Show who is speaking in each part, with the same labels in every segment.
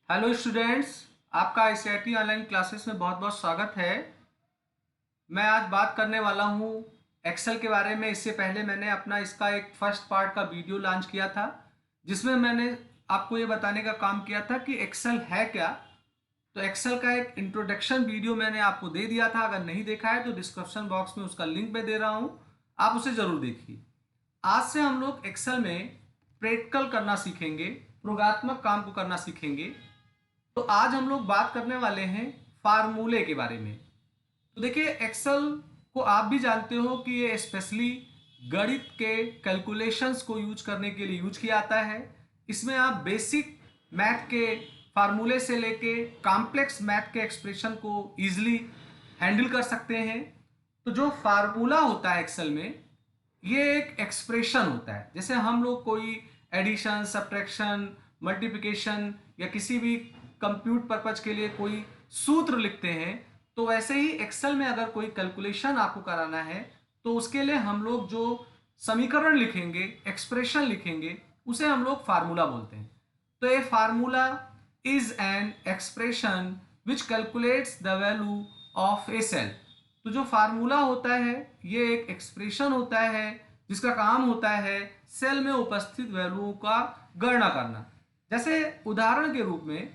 Speaker 1: Hello students, आपका ICIT online classes में बहुत बहुत स्वागत है। मैं आज बात करने वाला हूँ एक्सेल के बारे में। इससे पहले मैंने अपना इसका एक फर्स्ट पार्ट का वीडियो लॉन्च किया था, जिसमें मैंने आपको ये बताने का काम किया था कि एक्सेल है क्या। तो एक्सेल का एक इंट्रोडक्शन वीडियो मैंने आपको दे दिया था। अगर नहीं देखा है तो डिस्क्रिप्शन बॉक्स में उसका लिंक मैं दे रहा हूँ, आप उसे ज़रूर देखिए। आज से हम लोग एक्सेल में प्रैक्टिकल करना सीखेंगे, प्रयोगात्मक काम को करना सीखेंगे। तो आज हम लोग बात करने वाले हैं फार्मूले के बारे में। तो देखिए, एक्सेल को आप भी जानते हो कि ये स्पेशली गणित के कैलकुलेशंस को यूज करने के लिए यूज किया जाता है। इसमें आप बेसिक मैथ के फार्मूले से लेके कॉम्प्लेक्स मैथ के एक्सप्रेशन को इजीली हैंडल कर सकते हैं। तो जो फार्मूला होता है एक्सेल में, ये एक एक्सप्रेशन होता है। जैसे हम लोग कोई एडिशन, सब्ट्रैक्शन, मल्टीप्लिकेशन या किसी भी कंप्यूट पर्पज के लिए कोई सूत्र लिखते हैं, तो वैसे ही एक्सेल में अगर कोई कैलकुलेशन आपको कराना है तो उसके लिए हम लोग जो समीकरण लिखेंगे, एक्सप्रेशन लिखेंगे, उसे हम लोग फार्मूला बोलते हैं। तो ये formula is an expression which calculates the value of a cell. तो जो फार्मूला होता है ये एक एक्सप्रेशन होता है जिसका काम होता है सेल में उपस्थित वैल्यूओं का गणना करना। जैसे उदाहरण के रूप में,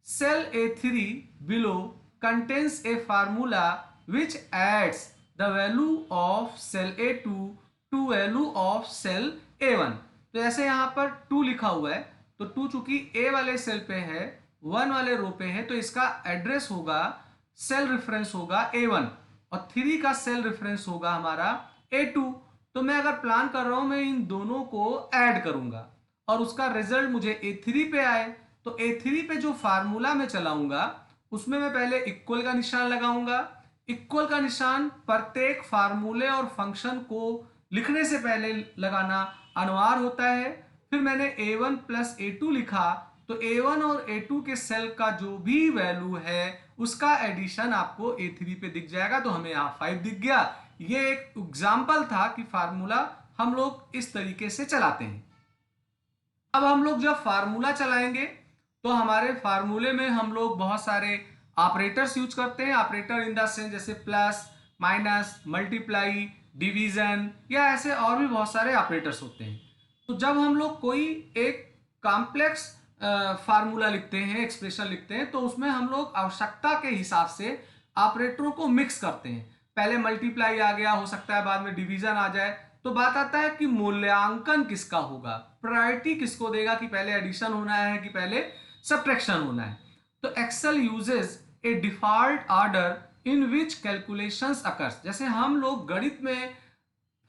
Speaker 1: cell A3 below contains a formula which adds the value of cell A2 to value of cell A1। तो ऐसे यहाँ पर 2 लिखा हुआ है, तो 2 चूंकि A वाले सेल पे है, 1 वाले रो पे है, तो इसका एड्रेस होगा, सेल रेफरेंस होगा A1 और 3 का सेल रेफरेंस होगा हमारा A2। तो मैं अगर प्लान कर रहा हूं, मैं इन दोनों को ऐड करूंगा और उसका रिजल्ट मुझे A3 पे आए, तो A3 पे जो फार्मूला मैं चलाऊंगा उसमें मैं पहले इक्वल का निशान लगाऊंगा। इक्वल का निशान प्रत्येक फार्मूले और फंक्शन को लिखने से पहले लगाना अनिवार्य होता है। फिर मैंने A1 प्लस A2 लिखा, तो A1 और A2 के सेल का जो भी वैल्यू है उसका एडिशन आपको A3 पे दिख जाएगा। तो हमें यहाँ 5 दिख गया। ये एक एग्जाम्पल था कि फार्मूला हम लोग इस तरीके से चलाते हैं। अब हम लोग जब फार्मूला चलाएंगे तो हमारे फार्मूले में हम लोग बहुत सारे ऑपरेटर्स यूज करते हैं। ऑपरेटर इन द सेंस जैसे प्लस, माइनस, मल्टीप्लाई, डिवीजन या ऐसे और भी बहुत सारे ऑपरेटर्स होते हैं। तो जब हम लोग कोई एक कॉम्प्लेक्स फार्मूला लिखते हैं, एक्सप्रेशन लिखते हैं, तो उसमें हम लोग आवश्यकता के हिसाब से ऑपरेटरों को मिक्स करते हैं। पहले मल्टीप्लाई आ गया, हो सकता है बाद में डिवीजन आ जाए। तो बात आता है कि मूल्यांकन किसका होगा, प्रायोरिटी किसको देगा, कि पहले एडिशन होना है कि पहले सब्ट्रैक्शन होना है। तो Excel uses a default order in which calculations occurs. जैसे हम लोग गणित में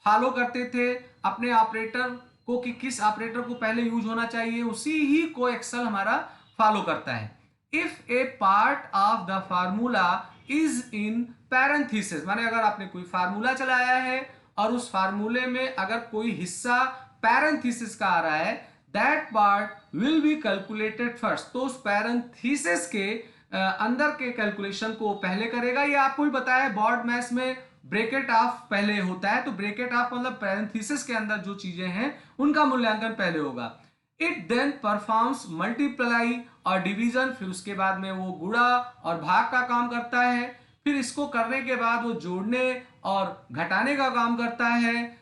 Speaker 1: फॉलो करते थे अपने ऑपरेटर को कि किस ऑपरेटर को पहले यूज होना चाहिए, उसी ही को एक्सेल हमारा फॉलो करता है। If A part of the formula is in parenthesis, माने अगर आपने कोई फार्मूला चलाया है और उस फार्मूले में अगर कोई हिस्सा पैरेंथेसिस का आ रहा है, that part will be calculated first. तो उस पैरेंथेसिस के अंदर के कैलकुलेशन को पहले करेगा। ये आपको भी पता है, बोर्ड मैथ्स में ब्रैकेट ऑफ पहले होता है। तो ब्रैकेट ऑफ मतलब पैरेंथेसिस के अंदर जो चीजें हैं उनका मूल्यांकन पहले होगा। इट देन परफॉर्म्स मल्टीप्लाई और डिवीजन, फिर उसके बाद में वो गुणा और भाग का काम करता है। फिर इसको करने के बाद वो जोड़ने और घटाने का काम करता है,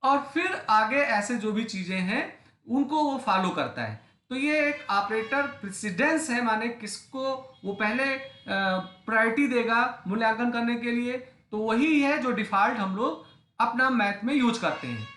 Speaker 1: और फिर आगे ऐसे जो भी चीजें हैं उनको वो फॉलो करता है। तो ये एक ऑपरेटर प्रेसिडेंस है, माने किसको वो पहले प्रायोरिटी देगा मूल्यांकन करने के लिए। तो वही है जो डिफॉल्ट हम लोग अपना मैथ में यूज करते हैं।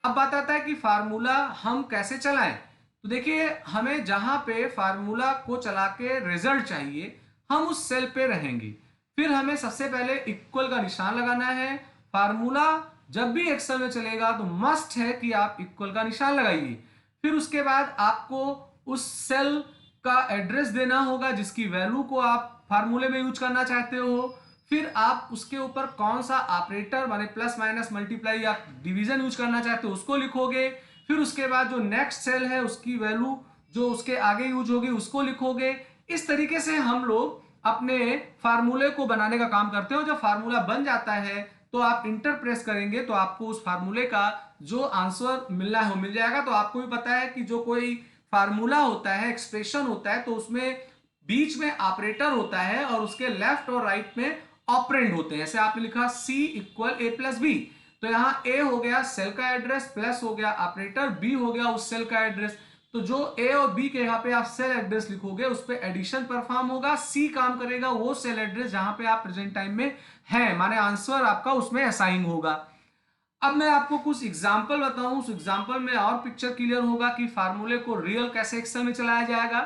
Speaker 1: अब बात आता है कि फार्मूला हम कैसे चलाएं। तो देखिए, हमें जहां पे फार्मूला को चला के रिजल्ट चाहिए, हम उस सेल पे रहेंगे। फिर हमें सबसे पहले इक्वल का निशान लगाना है। फार्मूला जब भी एक्सेल में चलेगा तो मस्ट है कि आप इक्वल का निशान लगाइए। फिर उसके बाद आपको उस सेल का एड्रेस देना होगा जिसकी वैल्यू को आप फार्मूले में यूज करना चाहते हो। फिर आप उसके ऊपर कौन सा ऑपरेटर माने प्लस, माइनस, मल्टीप्लाई या डिवीजन यूज करना चाहते हो उसको लिखोगे। फिर उसके बाद जो नेक्स्ट सेल है उसकी वैल्यू जो उसके आगे यूज होगी उसको लिखोगे। इस तरीके से हम लोग अपने फार्मूले को बनाने का काम करते हो। जब फार्मूला बन जाता है तो आप इंटर प्रेस करेंगे तो आपको उस फार्मूले का जो आंसर मिलना है वो मिल जाएगा। तो आपको भी पता है कि जो कोई फार्मूला होता है, एक्सप्रेशन होता है, तो उसमें बीच में ऑपरेटर होता है और उसके लेफ्ट और राइट में ऑपरेंड होते हैं। ऐसे आपने लिखा C equal A plus B, तो यहां A हो गया सेल का एड्रेस, प्लस हो गया ऑपरेटर, B हो गया उस सेल का एड्रेस। तो जो A और B के यहाँ पे आप सेल एड्रेस लिखोगे उस पे एडिशन परफॉर्म होगा, C काम करेगा वो सेल एड्रेस जहां पे आप प्रेजेंट टाइम में हैं, माने आंसर आपका उसमें असाइन होगा। अब मैं आपको कुछ एग्जाम्पल बताऊं, उस एग्जाम्पल में और पिक्चर क्लियर होगा कि फार्मूले को रियल कैसे एक्सेल में चलाया जाएगा।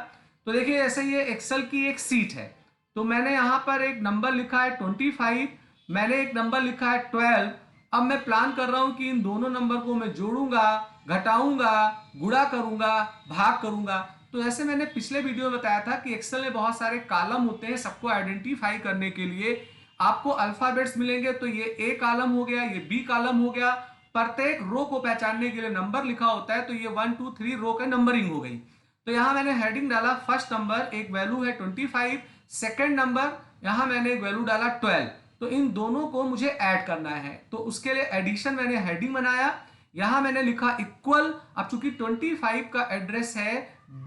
Speaker 1: तो देखिए ऐसे ये एक्सेल की एक सीट है, तो मैंने यहां पर एक नंबर लिखा है 25, मैंने एक नंबर लिखा है 12। अब मैं प्लान कर रहा हूं कि इन दोनों नंबर को मैं जोड़ूंगा, घटाऊंगा, गुणा करूंगा, भाग करूंगा। तो ऐसे मैंने पिछले वीडियो में बताया था कि एक्सेल में बहुत सारे कॉलम होते हैं, सबको आइडेंटिफाई करने के लिए आपको अल्फाबेट्स मिलेंगे। तो ये ए कॉलम हो गया, ये बी कॉलम हो गया, प्रत्येक रो को पहचानने के लिए नंबर लिखा होता है। तो ये 1 2 3 रो का नंबरिंग हो गई। तो यहां मैंने हेडिंग डाला फर्स्ट नंबर, एक वैल्यू है 25, सेकेंड नंबर यहां मैंने एक वैल्यू डाला 12। तो इन दोनों को मुझे ऐड करना है, तो उसके लिए एडिशन मैंने हेडिंग बनाया, यहां मैंने लिखा इक्वल। अब चूंकि 25 का एड्रेस है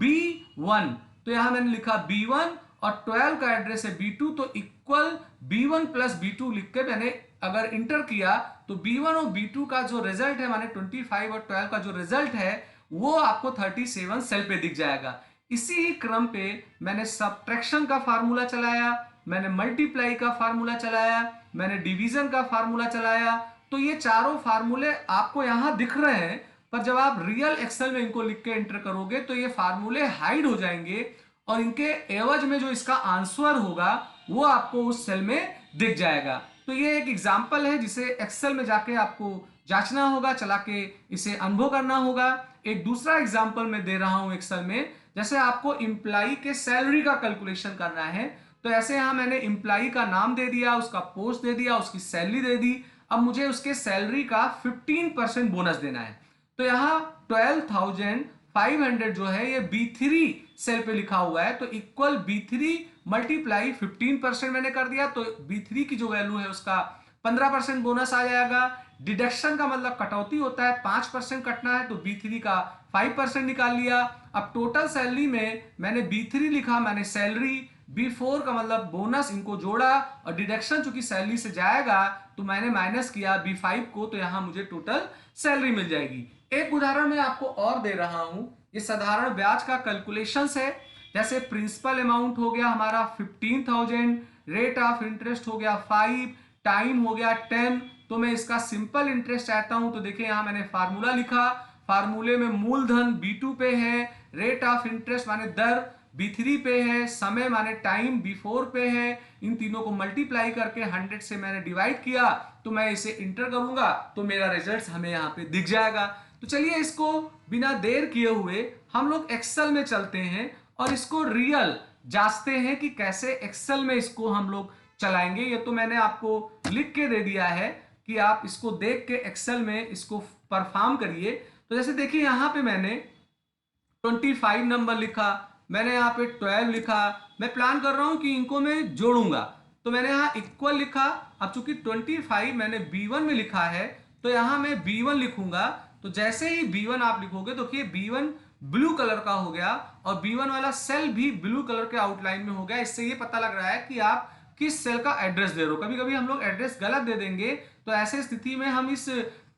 Speaker 1: B1, तो यहां मैंने लिखा B1 और 12 का एड्रेस है B2, तो इक्वल B1 प्लस B2 लिख के मैंने अगर इंटर किया तो B1 और B2 का जो रिजल्ट है, माने 25 और 12 का जो रिजल्ट है वो आपको 37 सेल पे दिख जाएगा। इसी ही क्रम पे मैंने सब्ट्रैक्शन का फार्मूला चलाया, मैंने मल्टीप्लाई का फार्मूला चलाया, मैंने डिवीजन का फार्मूला चलाया। तो ये चारों फार्मूले आपको यहां दिख रहे हैं, पर जब आप रियल एक्सेल में इनको लिख के एंटर करोगे तो ये फार्मूले हाइड हो जाएंगे और इनके एवज में जो इसका आंसर होगा वो आपको उस सेल में दिख जाएगा। तो ये एक एग्जाम्पल है जिसे एक्सेल में जाके आपको जांचना होगा, चला के इसे अनुभव करना होगा। एक दूसरा एग्जाम्पल मैं दे रहा हूं एक्सेल में, जैसे आपको इंप्लाई के सैलरी का कैलकुलेशन करना है। तो ऐसे यहां मैंने इंप्लाई का नाम दे दिया, उसका पोस्ट दे दिया, उसकी सैलरी दे दी। अब मुझे उसके सैलरी का 15% बोनस देना है। तो यहां 12,500 जो है ये B3 सेल पे लिखा हुआ है, तो इक्वल B3 मल्टीप्लाई 15% मैंने कर दिया। तो B3 की जो वैल्यू है उसका 15% बोनस आ जाएगा। डिडक्शन का मतलब कटौती होता है, 5% कटना है, तो B3 का 5% निकाल लिया। अब टोटल सैलरी में मैंने B3 लिखा, मैंने सैलरी, B4 का मतलब बोनस, इनको जोड़ा और डिडक्शन चूंकि सैलरी से जाएगा तो मैंने माइनस किया B5 को, तो यहां मुझे टोटल सैलरी मिल जाएगी। एक उदाहरण मैं आपको और दे रहा हूं, ये साधारण ब्याज का कैलकुलेशन है। जैसे प्रिंसिपल अमाउंट हो गया हमारा 15,000, रेट ऑफ इंटरेस्ट हो गया 5, टाइम हो गया 10। तो मैं इसका सिंपल इंटरेस्ट चाहता हूं, तो देखिए यहां मैंने फार्मूला लिखा, फार्मूले में मूलधन B2 पे है, रेट ऑफ इंटरेस्ट माने दर B3 पे है, समय माने टाइम B4 पे है। इन तीनों को मल्टीप्लाई करके 100 से मैंने डिवाइड किया, तो मैं इसे इंटर करूंगा तो मेरा रिजल्ट हमें यहाँ पे दिख जाएगा। तो चलिए इसको बिना देर किए हुए हम लोग एक्सेल में चलते हैं और इसको रियल जांचते हैं कि कैसे एक्सेल में इसको हम लोग चलाएंगे। ये तो मैंने आपको लिख के दे दिया है कि आप इसको देख के एक्सेल में इसको परफॉर्म करिए। तो जैसे देखिए यहाँ पे मैंने 25 नंबर लिखा, मैंने यहाँ पे 12 लिखा, मैं प्लान कर रहा हूं कि इनको मैं जोड़ूंगा, तो मैंने यहाँ इक्वल लिखा। अब चूंकि 25 मैंने B1 में लिखा है तो यहां मैं B1 लिखूंगा। तो जैसे ही B1 आप लिखोगे तो देखिए B1 ब्लू कलर का हो गया और B1 वाला सेल भी ब्लू कलर के आउटलाइन में हो गया। इससे ये पता लग रहा है कि आप किस सेल का एड्रेस दे रहे हो। कभी कभी हम लोग एड्रेस गलत दे देंगे, तो ऐसे स्थिति में हम इस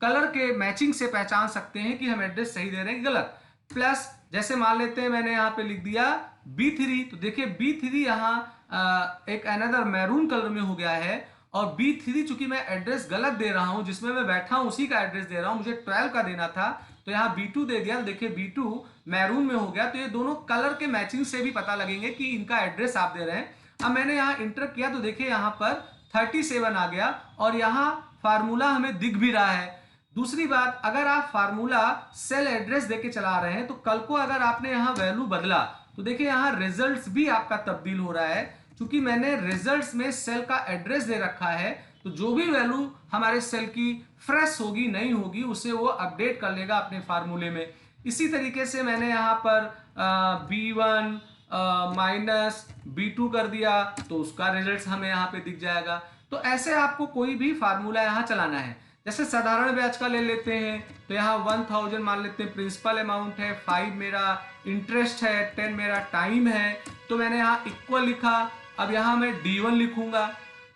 Speaker 1: कलर के मैचिंग से पहचान सकते हैं कि हम एड्रेस सही दे रहे हैं गलत। प्लस जैसे मान लेते हैं मैंने यहाँ पे लिख दिया B3, तो देखिए B3 यहाँ एक अनदर मैरून कलर में हो गया है और B3 चूंकि मैं एड्रेस गलत दे रहा हूं, जिसमें मैं बैठा हूं उसी का एड्रेस दे रहा हूं, मुझे 12 का देना था तो यहाँ B2 दे दिया। देखिए B2 मैरून में हो गया, तो ये दोनों कलर के मैचिंग से भी पता लगेंगे कि इनका एड्रेस आप दे रहे हैं। अब मैंने यहाँ इंटर किया तो देखिए यहाँ पर 37 आ गया और यहाँ फार्मूला हमें दिख भी रहा है। दूसरी बात, अगर आप फार्मूला सेल एड्रेस देके चला रहे हैं तो कल को अगर आपने यहाँ वैल्यू बदला तो देखिए यहाँ रिजल्ट्स भी आपका तब्दील हो रहा है। क्योंकि मैंने रिजल्ट्स में सेल का एड्रेस दे रखा है, तो जो भी वैल्यू हमारे सेल की फ्रेश होगी, नहीं होगी, उसे वो अपडेट कर लेगा अपने फार्मूले में। इसी तरीके से मैंने यहाँ पर B1 माइनस B2 कर दिया तो उसका रिजल्ट हमें यहाँ पे दिख जाएगा। तो ऐसे आपको कोई भी फार्मूला यहाँ चलाना है। जैसे साधारण ब्याज का ले लेते हैं तो यहाँ 1000 मान लेते हैं प्रिंसिपल अमाउंट है, 5 मेरा इंटरेस्ट है, 10 मेरा टाइम है। तो मैंने यहाँ इक्वल लिखा। अब यहाँ मैं D1 लिखूंगा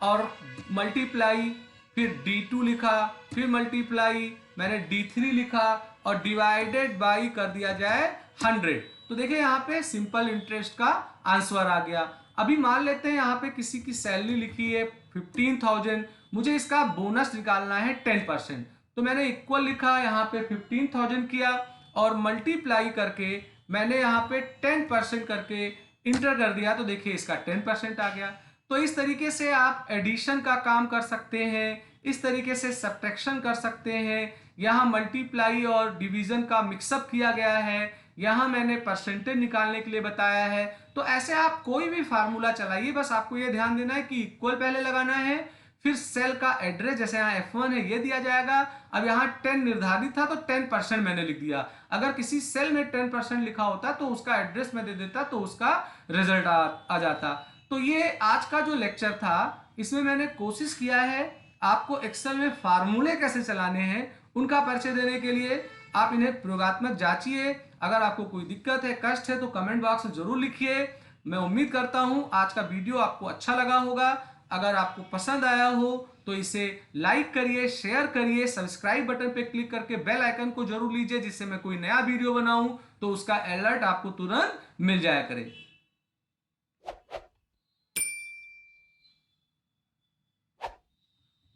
Speaker 1: और मल्टीप्लाई, फिर D2 लिखा, फिर मल्टीप्लाई, मैंने D3 लिखा और डिवाइडेड बाई कर दिया जाए 100। तो देखिए यहाँ पे सिंपल इंटरेस्ट का आंसर आ गया। अभी मान लेते हैं यहाँ पे किसी की सैलरी लिखी है 15,000, मुझे इसका बोनस निकालना है 10%। तो मैंने इक्वल लिखा, यहाँ पे 15,000 किया और मल्टीप्लाई करके मैंने यहाँ पे 10% करके इंटर कर दिया। तो देखिए इसका 10% आ गया। तो इस तरीके से आप एडिशन का काम कर सकते हैं, इस तरीके से सब्ट्रैक्शन कर सकते हैं। यहाँ मल्टीप्लाई और डिवीजन का मिक्सअप किया गया है, यहाँ मैंने परसेंटेज निकालने के लिए बताया है। तो ऐसे आप कोई भी फार्मूला चलाइए, बस आपको ये ध्यान देना है कि इक्वल पहले लगाना है, फिर सेल का एड्रेस, जैसे यहाँ F1 है ये दिया जाएगा। अब यहाँ 10 निर्धारित था तो 10% मैंने लिख दिया। अगर किसी सेल में 10% लिखा होता तो उसका एड्रेस मैं दे देता तो उसका रिजल्ट आ जाता। तो ये आज का जो लेक्चर था इसमें मैंने कोशिश किया है आपको एक्सेल में फार्मूले कैसे चलाने हैं उनका परिचय देने के लिए। आप इन्हें प्रयोगात्मक जांचिए। अगर आपको कोई दिक्कत है, कष्ट है तो कमेंट बॉक्स में जरूर लिखिए। मैं उम्मीद करता हूं आज का वीडियो आपको अच्छा लगा होगा। अगर आपको पसंद आया हो तो इसे लाइक करिए, शेयर करिए, सब्सक्राइब बटन पे क्लिक करके बेल आइकन को जरूर लीजिए, जिससे मैं कोई नया वीडियो बनाऊं तो उसका अलर्ट आपको तुरंत मिल जाया करे।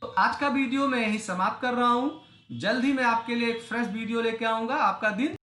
Speaker 1: तो आज का वीडियो मैं यही समाप्त कर रहा हूं। जल्द ही मैं आपके लिए एक फ्रेश वीडियो लेके आऊंगा। आपका दिन